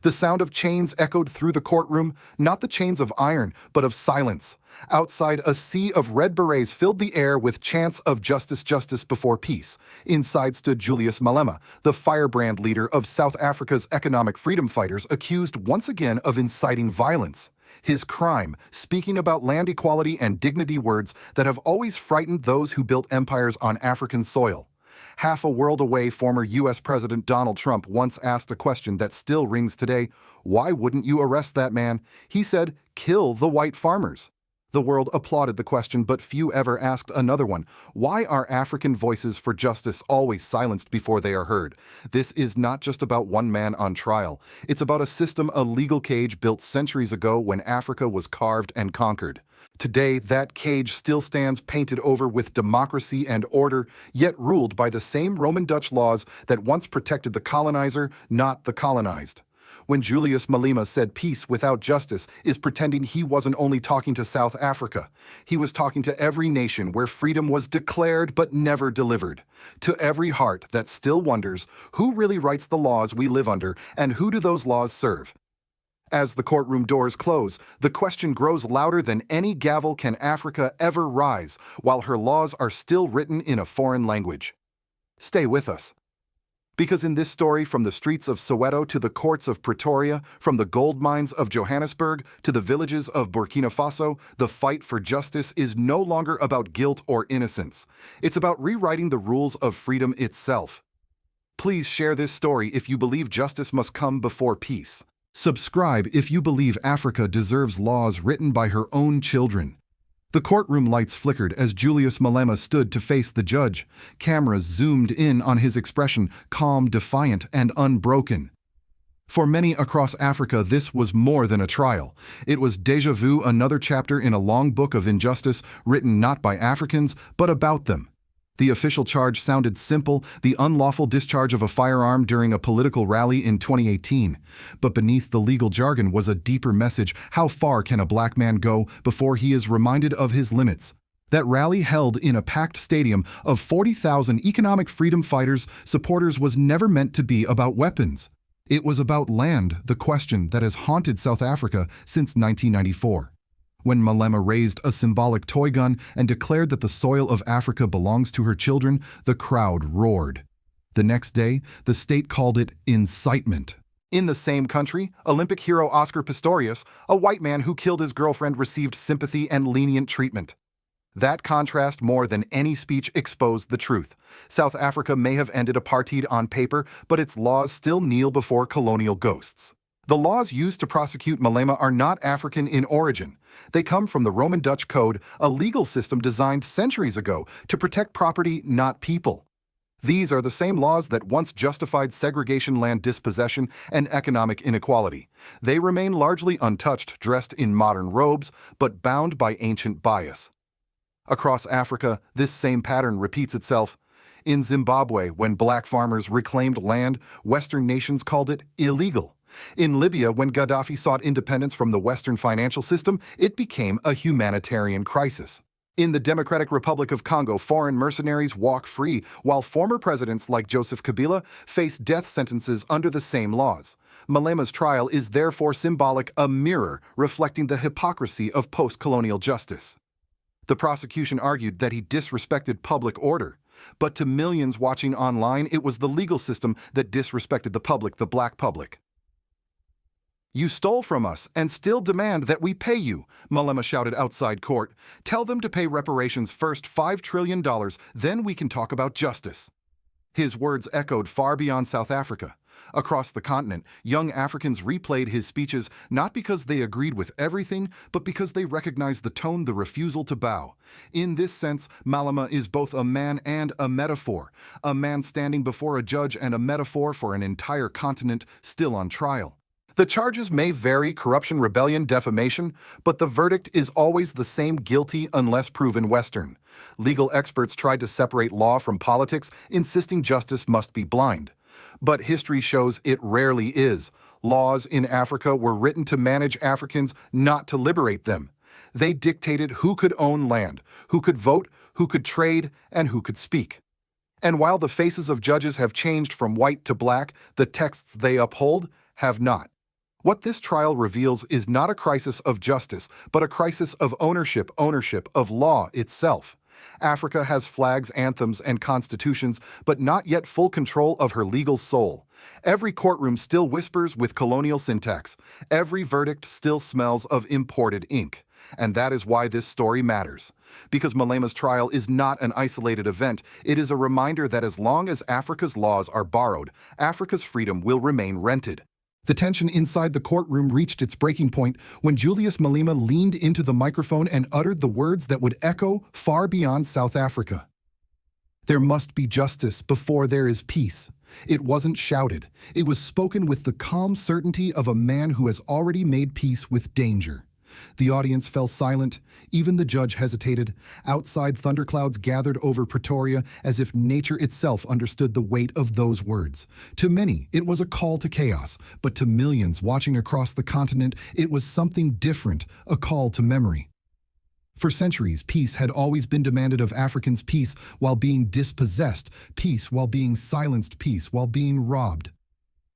The sound of chains echoed through the courtroom, not the chains of iron, but of silence. Outside, a sea of red berets filled the air with chants of justice, justice before peace. Inside stood Julius Malema, the firebrand leader of South Africa's economic freedom fighters, accused once again of inciting violence. His crime, speaking about land equality and dignity, words that have always frightened those who built empires on African soil. Half a world away, former U.S. President Donald Trump once asked a question that still rings today. Why wouldn't you arrest that man? He said, kill the white farmers. The world applauded the question, but few ever asked another one. Why are African voices for justice always silenced before they are heard? This is not just about one man on trial. It's about a system, a legal cage built centuries ago when Africa was carved and conquered. Today, that cage still stands, painted over with democracy and order, yet ruled by the same Roman Dutch laws that once protected the colonizer, not the colonized. When Julius Malema said peace without justice is pretending, he wasn't only talking to South Africa. He was talking to every nation where freedom was declared but never delivered. To every heart that still wonders who really writes the laws we live under and who do those laws serve. As the courtroom doors close, the question grows louder than any gavel. Can Africa ever rise while her laws are still written in a foreign language? Stay with us. Because in this story, from the streets of Soweto to the courts of Pretoria, from the gold mines of Johannesburg to the villages of Burkina Faso, the fight for justice is no longer about guilt or innocence. It's about rewriting the rules of freedom itself. Please share this story if you believe justice must come before peace. Subscribe if you believe Africa deserves laws written by her own children. The courtroom lights flickered as Julius Malema stood to face the judge. Cameras zoomed in on his expression, calm, defiant, and unbroken. For many across Africa, this was more than a trial. It was déjà vu, another chapter in a long book of injustice written not by Africans, but about them. The official charge sounded simple: the unlawful discharge of a firearm during a political rally in 2018. But beneath the legal jargon was a deeper message. How far can a black man go before he is reminded of his limits? That rally, held in a packed stadium of 40,000 economic freedom fighters, supporters, was never meant to be about weapons. It was about land, the question that has haunted South Africa since 1994. When Malema raised a symbolic toy gun and declared that the soil of Africa belongs to her children, the crowd roared. The next day, the state called it incitement. In the same country, Olympic hero Oscar Pistorius, a white man who killed his girlfriend, received sympathy and lenient treatment. That contrast, more than any speech, exposed the truth. South Africa may have ended apartheid on paper, but its laws still kneel before colonial ghosts. The laws used to prosecute Malema are not African in origin. They come from the Roman Dutch Code, a legal system designed centuries ago to protect property, not people. These are the same laws that once justified segregation, land dispossession, and economic inequality. They remain largely untouched, dressed in modern robes, but bound by ancient bias. Across Africa, this same pattern repeats itself. In Zimbabwe, when black farmers reclaimed land, Western nations called it illegal. In Libya, when Gaddafi sought independence from the Western financial system, it became a humanitarian crisis. In the Democratic Republic of Congo, foreign mercenaries walk free, while former presidents like Joseph Kabila face death sentences under the same laws. Malema's trial is therefore symbolic, a mirror reflecting the hypocrisy of post-colonial justice. The prosecution argued that he disrespected public order. But to millions watching online, it was the legal system that disrespected the public, the black public. "You stole from us and still demand that we pay you," Malema shouted outside court. "Tell them to pay reparations first, $5 trillion, then we can talk about justice." His words echoed far beyond South Africa. Across the continent, young Africans replayed his speeches not because they agreed with everything, but because they recognized the tone, the refusal to bow. In this sense, Malema is both a man and a metaphor. A man standing before a judge and a metaphor for an entire continent still on trial. The charges may vary: corruption, rebellion, defamation, but the verdict is always the same: guilty unless proven Western. Legal experts tried to separate law from politics, insisting justice must be blind. But history shows it rarely is. Laws in Africa were written to manage Africans, not to liberate them. They dictated who could own land, who could vote, who could trade, and who could speak. And while the faces of judges have changed from white to black, the texts they uphold have not. What this trial reveals is not a crisis of justice, but a crisis of ownership of law itself. Africa has flags, anthems, and constitutions, but not yet full control of her legal soul. Every courtroom still whispers with colonial syntax. Every verdict still smells of imported ink. And that is why this story matters. Because Malema's trial is not an isolated event, it is a reminder that as long as Africa's laws are borrowed, Africa's freedom will remain rented. The tension inside the courtroom reached its breaking point when Julius Malema leaned into the microphone and uttered the words that would echo far beyond South Africa. There must be justice before there is peace. It wasn't shouted. It was spoken with the calm certainty of a man who has already made peace with danger. The audience fell silent. Even the judge hesitated. Outside, thunderclouds gathered over Pretoria as if nature itself understood the weight of those words. To many, it was a call to chaos, but to millions watching across the continent, it was something different, a call to memory. For centuries, peace had always been demanded of Africans, peace while being dispossessed, peace while being silenced, peace while being robbed.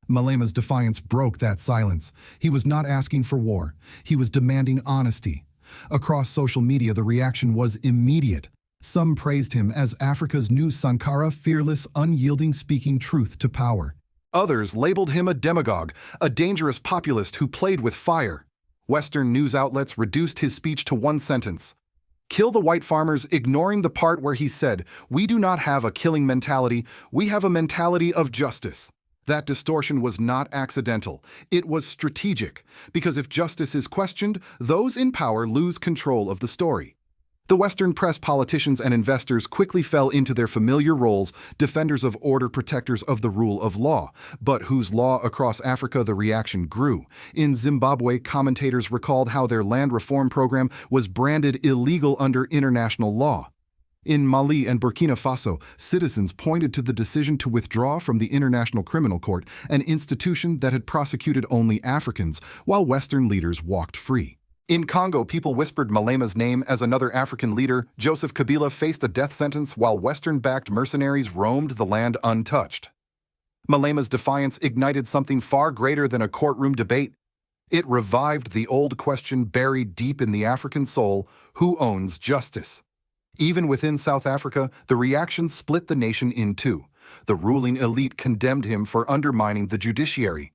Malema's defiance broke that silence. He was not asking for war. He was demanding honesty. Across social media, the reaction was immediate. Some praised him as Africa's new Sankara, fearless, unyielding, speaking truth to power. Others labeled him a demagogue, a dangerous populist who played with fire. Western news outlets reduced his speech to one sentence: "Kill the white farmers," ignoring the part where he said, "We do not have a killing mentality, we have a mentality of justice." That distortion was not accidental. It was strategic, because if justice is questioned, those in power lose control of the story. The Western press, politicians, and investors quickly fell into their familiar roles, defenders of order, protectors of the rule of law. But whose law across Africa the reaction grew? In Zimbabwe, commentators recalled how their land reform program was branded illegal under international law. In Mali and Burkina Faso, citizens pointed to the decision to withdraw from the International Criminal Court, an institution that had prosecuted only Africans, while Western leaders walked free. In Congo, people whispered Malema's name as another African leader. Joseph Kabila faced a death sentence while Western-backed mercenaries roamed the land untouched. Malema's defiance ignited something far greater than a courtroom debate. It revived the old question buried deep in the African soul: who owns justice? Even within South Africa, the reaction split the nation in two. The ruling elite condemned him for undermining the judiciary.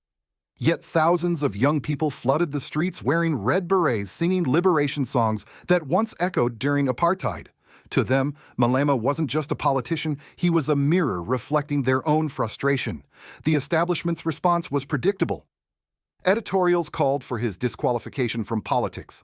Yet thousands of young people flooded the streets wearing red berets, singing liberation songs that once echoed during apartheid. To them, Malema wasn't just a politician, he was a mirror reflecting their own frustration. The establishment's response was predictable. Editorials called for his disqualification from politics.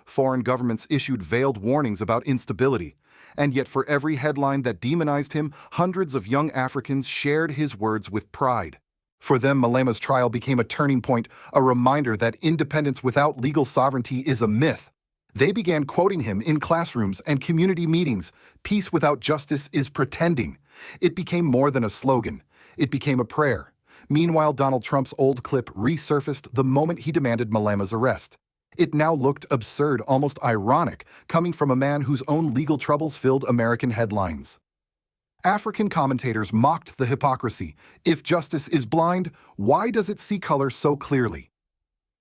Foreign governments issued veiled warnings about instability. And yet for every headline that demonized him, hundreds of young Africans shared his words with pride. For them, Malema's trial became a turning point, a reminder that independence without legal sovereignty is a myth. They began quoting him in classrooms and community meetings. "Peace without justice is pretending." It became more than a slogan. It became a prayer. Meanwhile, Donald Trump's old clip resurfaced the moment he demanded Malema's arrest. It now looked absurd, almost ironic, coming from a man whose own legal troubles filled American headlines. African commentators mocked the hypocrisy. If justice is blind, why does it see color so clearly?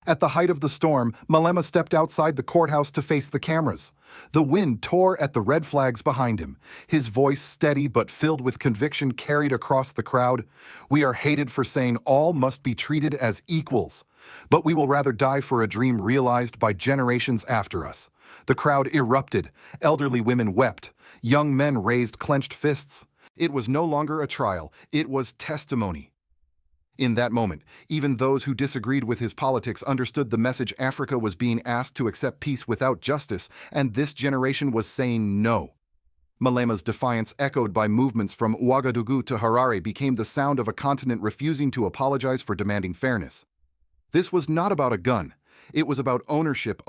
At the height of the storm, Malema stepped outside the courthouse to face the cameras. The wind tore at the red flags behind him. His voice, steady but filled with conviction, carried across the crowd. "We are hated for saying all must be treated as equals, but we will rather die for a dream realized by generations after us." The crowd erupted. Elderly women wept. Young men raised clenched fists. It was no longer a trial. It was testimony. In that moment, even those who disagreed with his politics understood the message: Africa was being asked to accept peace without justice, and this generation was saying no. Malema's defiance, echoed by movements from Ouagadougou to Harare, became the sound of a continent refusing to apologize for demanding fairness. This was not about a gun. It was about ownership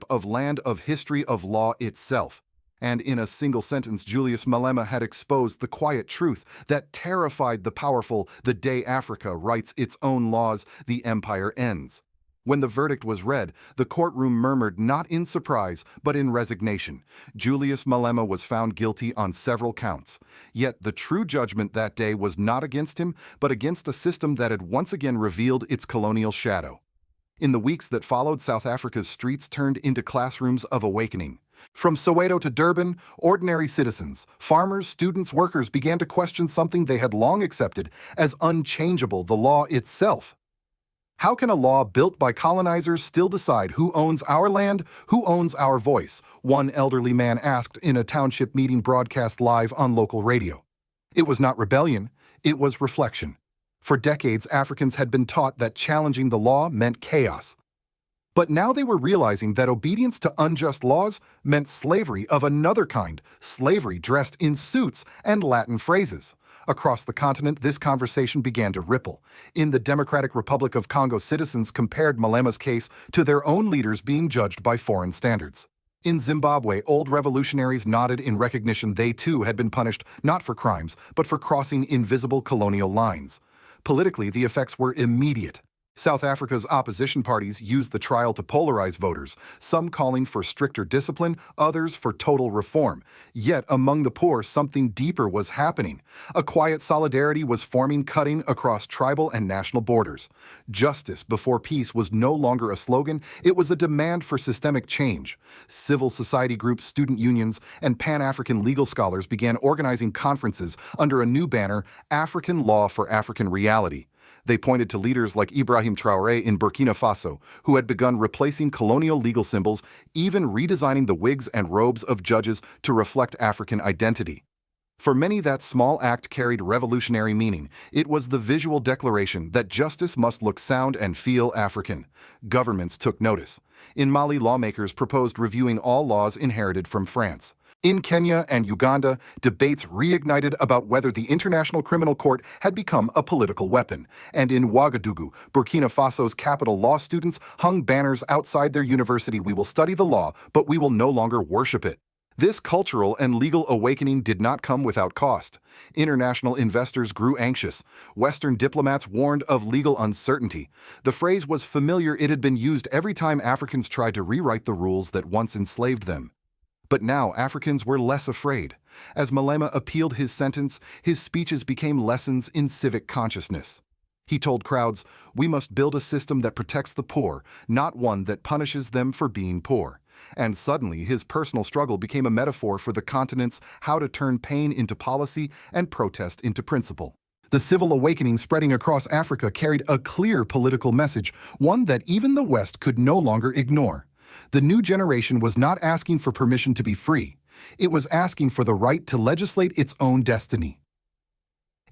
of land, of history, of law itself. And in a single sentence, Julius Malema had exposed the quiet truth that terrified the powerful: the day Africa writes its own laws, the empire ends. When the verdict was read, the courtroom murmured, not in surprise, but in resignation. Julius Malema was found guilty on several counts. Yet the true judgment that day was not against him, but against a system that had once again revealed its colonial shadow. In the weeks that followed, South Africa's streets turned into classrooms of awakening. From Soweto to Durban, ordinary citizens, farmers, students, workers began to question something they had long accepted as unchangeable: the law itself. How can a law built by colonizers still decide who owns our land, who owns our voice? One elderly man asked in a township meeting broadcast live on local radio. It was not rebellion, it was reflection. For decades, Africans had been taught that challenging the law meant chaos. But now they were realizing that obedience to unjust laws meant slavery of another kind, slavery dressed in suits and Latin phrases. Across the continent, this conversation began to ripple. In the Democratic Republic of Congo, citizens compared Malema's case to their own leaders being judged by foreign standards. In Zimbabwe, old revolutionaries nodded in recognition they too had been punished not for crimes, but for crossing invisible colonial lines. Politically, the effects were immediate. South Africa's opposition parties used the trial to polarize voters, some calling for stricter discipline, others for total reform. Yet, among the poor, something deeper was happening. A quiet solidarity was forming, cutting across tribal and national borders. Justice before peace was no longer a slogan, it was a demand for systemic change. Civil society groups, student unions, and Pan-African legal scholars began organizing conferences under a new banner: African Law for African Reality. They pointed to leaders like Ibrahim Traoré in Burkina Faso, who had begun replacing colonial legal symbols, even redesigning the wigs and robes of judges to reflect African identity. For many, that small act carried revolutionary meaning. It was the visual declaration that justice must look, sound, and feel African. Governments took notice. In Mali, lawmakers proposed reviewing all laws inherited from France. In Kenya and Uganda, debates reignited about whether the International Criminal Court had become a political weapon. And in Ouagadougou, Burkina Faso's capital, law students hung banners outside their university: "We will study the law, but we will no longer worship it." This cultural and legal awakening did not come without cost. International investors grew anxious. Western diplomats warned of legal uncertainty. The phrase was familiar. It had been used every time Africans tried to rewrite the rules that once enslaved them. But now Africans were less afraid. As Malema appealed his sentence, his speeches became lessons in civic consciousness. He told crowds, "We must build a system that protects the poor, not one that punishes them for being poor." And suddenly, his personal struggle became a metaphor for the continent's how to turn pain into policy and protest into principle. The civil awakening spreading across Africa carried a clear political message, one that even the West could no longer ignore. The new generation was not asking for permission to be free. It was asking for the right to legislate its own destiny.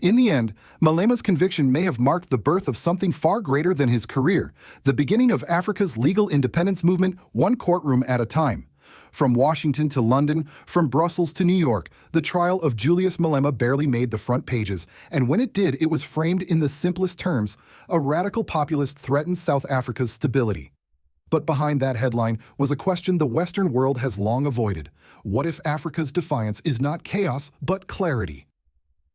In the end, Malema's conviction may have marked the birth of something far greater than his career, the beginning of Africa's legal independence movement, one courtroom at a time. From Washington to London, from Brussels to New York, the trial of Julius Malema barely made the front pages, and when it did, it was framed in the simplest terms: a radical populist threatens South Africa's stability. But behind that headline was a question the Western world has long avoided. What if Africa's defiance is not chaos, but clarity?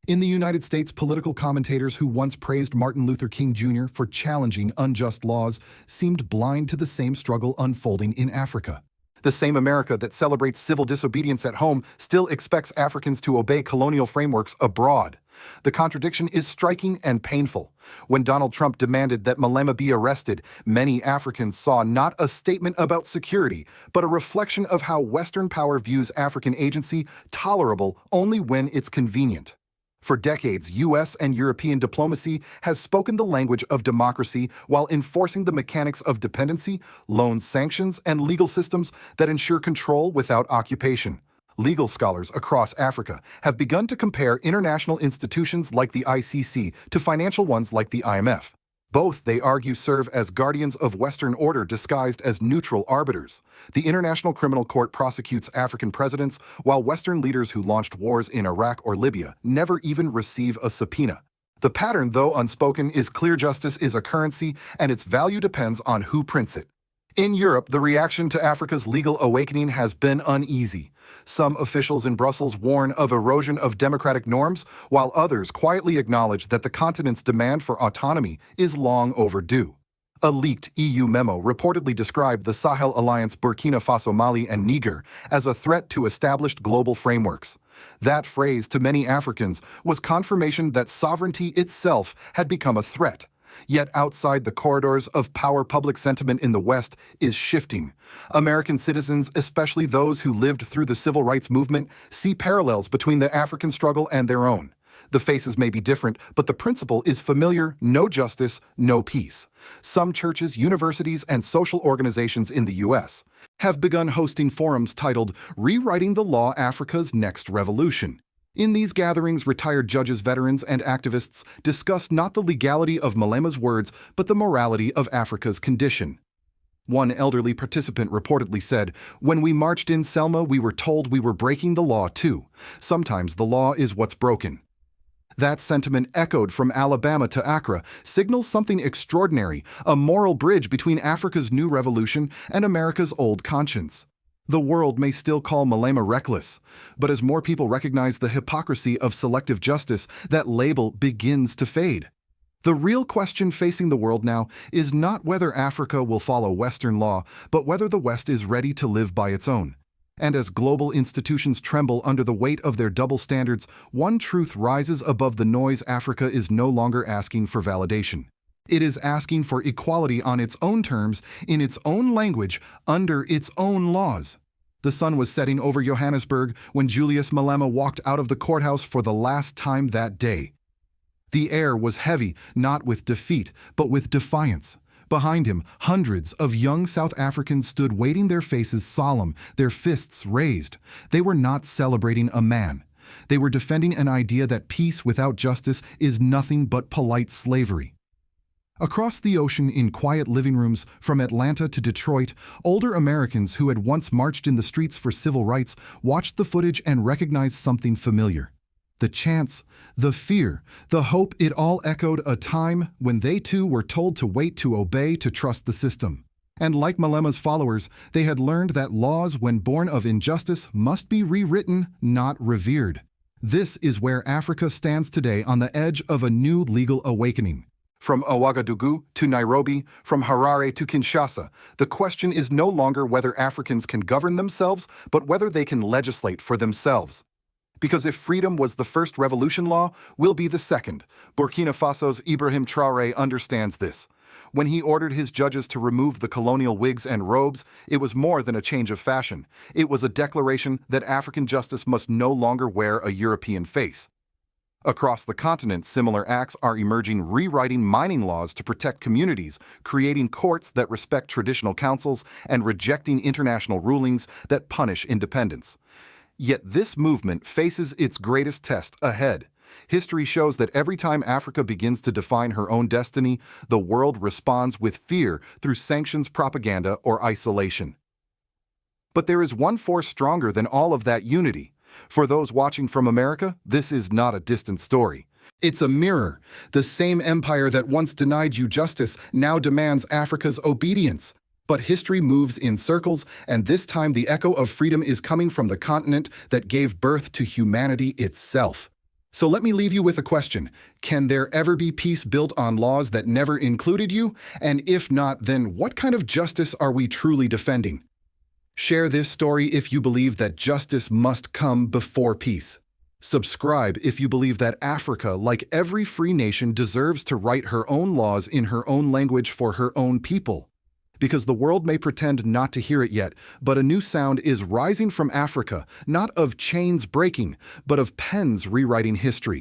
In the United States, political commentators who once praised Martin Luther King Jr. for challenging unjust laws seemed blind to the same struggle unfolding in Africa. The same America that celebrates civil disobedience at home still expects Africans to obey colonial frameworks abroad. The contradiction is striking and painful. When Donald Trump demanded that Malema be arrested, many Africans saw not a statement about security, but a reflection of how Western power views African agency, tolerable only when it's convenient. For decades, U.S. and European diplomacy has spoken the language of democracy while enforcing the mechanics of dependency, loan sanctions, and legal systems that ensure control without occupation. Legal scholars across Africa have begun to compare international institutions like the ICC to financial ones like the IMF. Both, they argue, serve as guardians of Western order disguised as neutral arbiters. The International Criminal Court prosecutes African presidents, while Western leaders who launched wars in Iraq or Libya never even receive a subpoena. The pattern, though unspoken, is clear: justice is a currency, and its value depends on who prints it. In Europe, the reaction to Africa's legal awakening has been uneasy. Some officials in Brussels warn of erosion of democratic norms, while others quietly acknowledge that the continent's demand for autonomy is long overdue. A leaked EU memo reportedly described the Sahel Alliance, Burkina Faso, Mali, and Niger as a threat to established global frameworks. That phrase, to many Africans, was confirmation that sovereignty itself had become a threat. Yet outside the corridors of power, public sentiment in the West is shifting. American citizens, especially those who lived through the civil rights movement, see parallels between the African struggle and their own. The faces may be different, but the principle is familiar: no justice, no peace. Some churches, universities, and social organizations in the U.S. have begun hosting forums titled "Rewriting the Law: Africa's Next Revolution." In these gatherings, retired judges, veterans, and activists discuss not the legality of Malema's words, but the morality of Africa's condition. One elderly participant reportedly said, "When we marched in Selma, we were told we were breaking the law too. Sometimes the law is what's broken." That sentiment, echoed from Alabama to Accra, signals something extraordinary: a moral bridge between Africa's new revolution and America's old conscience. The world may still call Malema reckless, but as more people recognize the hypocrisy of selective justice, that label begins to fade. The real question facing the world now is not whether Africa will follow Western law, but whether the West is ready to live by its own. And as global institutions tremble under the weight of their double standards, one truth rises above the noise: Africa is no longer asking for validation. It is asking for equality on its own terms, in its own language, under its own laws. The sun was setting over Johannesburg when Julius Malema walked out of the courthouse for the last time that day. The air was heavy, not with defeat, but with defiance. Behind him, hundreds of young South Africans stood waiting, their faces solemn, their fists raised. They were not celebrating a man. They were defending an idea that peace without justice is nothing but polite slavery. Across the ocean, in quiet living rooms, from Atlanta to Detroit, older Americans who had once marched in the streets for civil rights watched the footage and recognized something familiar. The chants, the fear, the hope, it all echoed a time when they too were told to wait, to obey, to trust the system. And like Malema's followers, they had learned that laws, when born of injustice, must be rewritten, not revered. This is where Africa stands today, on the edge of a new legal awakening. From Ouagadougou to Nairobi, from Harare to Kinshasa, the question is no longer whether Africans can govern themselves, but whether they can legislate for themselves. Because if freedom was the first revolution, law will be the second. Burkina Faso's Ibrahim Traoré understands this. When he ordered his judges to remove the colonial wigs and robes, it was more than a change of fashion. It was a declaration that African justice must no longer wear a European face. Across the continent, similar acts are emerging, rewriting mining laws to protect communities, creating courts that respect traditional councils, and rejecting international rulings that punish independence. Yet this movement faces its greatest test ahead. History shows that every time Africa begins to define her own destiny, the world responds with fear through sanctions, propaganda, or isolation. But there is one force stronger than all of that: unity. For those watching from America, this is not a distant story. It's a mirror. The same empire that once denied you justice now demands Africa's obedience. But history moves in circles, and this time the echo of freedom is coming from the continent that gave birth to humanity itself. So let me leave you with a question. Can there ever be peace built on laws that never included you? And if not, then what kind of justice are we truly defending? Share this story if you believe that justice must come before peace. Subscribe if you believe that Africa, like every free nation, deserves to write her own laws in her own language for her own people. Because the world may pretend not to hear it yet, but a new sound is rising from Africa, not of chains breaking, but of pens rewriting history.